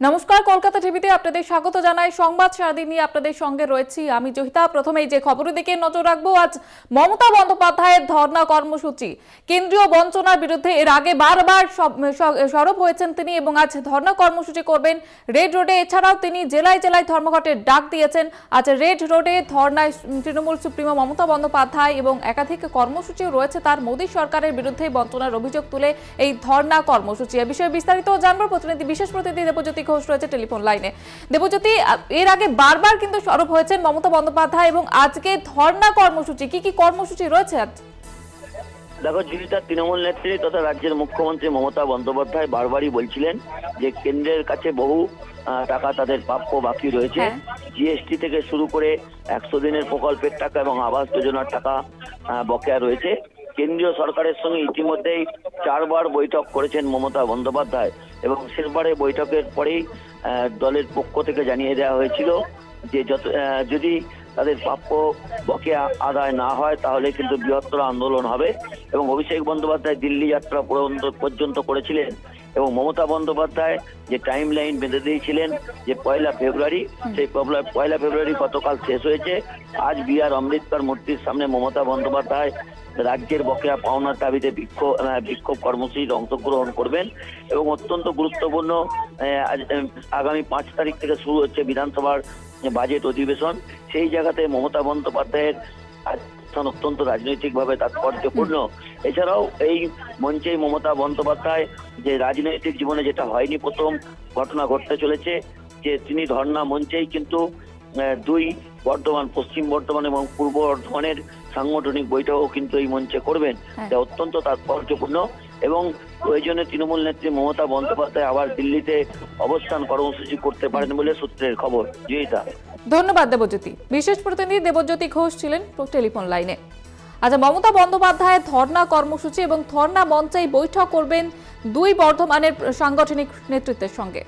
নমস্কার, কলকাতা টিভিতে আপনাদের স্বাগত জানাই। সংবাদ সারাদিন নিয়ে আপনাদের সঙ্গে রয়েছি আমি জহিতা। প্রথমেই যে খবরের দিকে নজর রাখবো, আজ মমতা বন্দ্যোপাধ্যায়ের ধর্ণা কর্মসূচি। কেন্দ্রীয় বঞ্চনার বিরুদ্ধে এর আগে বারবার সরব হয়েছেন তিনি এবং আজ ধর্ণা কর্মসূচি করবেন রেড রোডে। এছাড়াও তিনি জেলায় জেলায় ধর্মঘটের ডাক দিয়েছেন। আজ রেড রোডে ধর্ণায় তৃণমূল সুপ্রিমো মমতা বন্দ্যোপাধ্যায় এবং একাধিক কর্মসূচিও রয়েছে তার। মোদী সরকারের বিরুদ্ধে বঞ্চনার অভিযোগ তুলে এই ধর্ণা কর্মসূচি। এ বিষয়ে বিস্তারিত জানবো বিশেষ প্রতিনিধি দেবজ্যোতি ঘোষ রয়েছে টেলিফোন লাইনে। দেবজ্যোতি, এর আগে বারবার কিন্তু সরব হয়েছেন মমতা বন্দ্যোপাধ্যায় এবং আজকে ধর্ণা কর্মসূচি, কি কি কর্মসূচি রয়েছে আজ? দেখো জয়িতা, তৃণমূল নেত্রী তথা রাজ্যের মুখ্যমন্ত্রী মমতা বন্দ্যোপাধ্যায় বারবারই বলছিলেন যে কেন্দ্রের কাছে বহু টাকা তাদের প্রাপ্য বাকি রয়েছে। জিএসটি থেকে শুরু করে 100 দিনের প্রকল্পের টাকা এবং আবাস যোজনার টাকা বকেয়া রয়েছে। কেন্দ্রীয় সরকারের সঙ্গে ইতিমধ্যেই 4 বার বৈঠক করেছেন মমতা বন্দ্যোপাধ্যায় এবং শেষবারে বৈঠকের পরেই দলের পক্ষ থেকে জানিয়ে দেওয়া হয়েছিল যে যদি তাদের প্রাপ্য বকেয়া আদায় না হয় তাহলে কিন্তু বৃহত্তর আন্দোলন হবে। এবং অভিষেক বন্দ্যোপাধ্যায় দিল্লি যাত্রা পর্যন্ত করেছিলেন এবং মমতা বন্দ্যোপাধ্যায় যে টাইম লাইন বেঁধে দিয়েছিলেন যে 1 ফেব্রুয়ারি, সেই 1 ফেব্রুয়ারি গতকাল শেষ হয়েছে। আজ বি.আর. আম্বেদকর মূর্তির সামনে মমতা বন্দ্যোপাধ্যায় রাজ্যের বকেয়া পাওনার দাবিতে বিক্ষোভ কর্মসূচিতে অংশগ্রহণ করবেন এবং অত্যন্ত গুরুত্বপূর্ণ আগামী 5 তারিখ থেকে শুরু হচ্ছে বিধানসভার বাজেট অধিবেশন। সেই জায়গাতে মমতা বন্দ্যোপাধ্যায়ের অত্যন্ত রাজনৈতিকভাবে তাৎপর্যপূর্ণ। এছাড়াও এই মঞ্চেই মমতা বন্দ্যোপাধ্যায় যে রাজনৈতিক জীবনে যেটা হয়নি, প্রথম ঘটনা ঘটতে চলেছে যে তিনি ধর্ণা মঞ্চেই কিন্তু 2 বর্ধমান, পশ্চিম বর্ধমান এবং পূর্ব বর্ধমানের সাংগঠনিক বৈঠকও কিন্তু এই মঞ্চে করবেন, যা অত্যন্ত তাৎপর্যপূর্ণ। এবং প্রয়োজনে তৃণমূল নেত্রী মমতা বন্দ্যোপাধ্যায় আবার দিল্লিতে অবস্থান কর্মসূচি করতে পারেন বলে সূত্রের খবর। জয়িতা, ধন্যবাদ দেবজ্যোতি। বিশেষ প্রতিনিধি দেবজ্যোতি ঘোষ ছিলেন টেলিফোন লাইনে। আচ্ছা, মমতা বন্দ্যোপাধ্যায়ের ধর্ণা কর্মসূচি এবং ধর্ণা মঞ্চেই বৈঠক করবেন 2 বর্ধমানের সাংগঠনিক নেতৃত্বের সঙ্গে।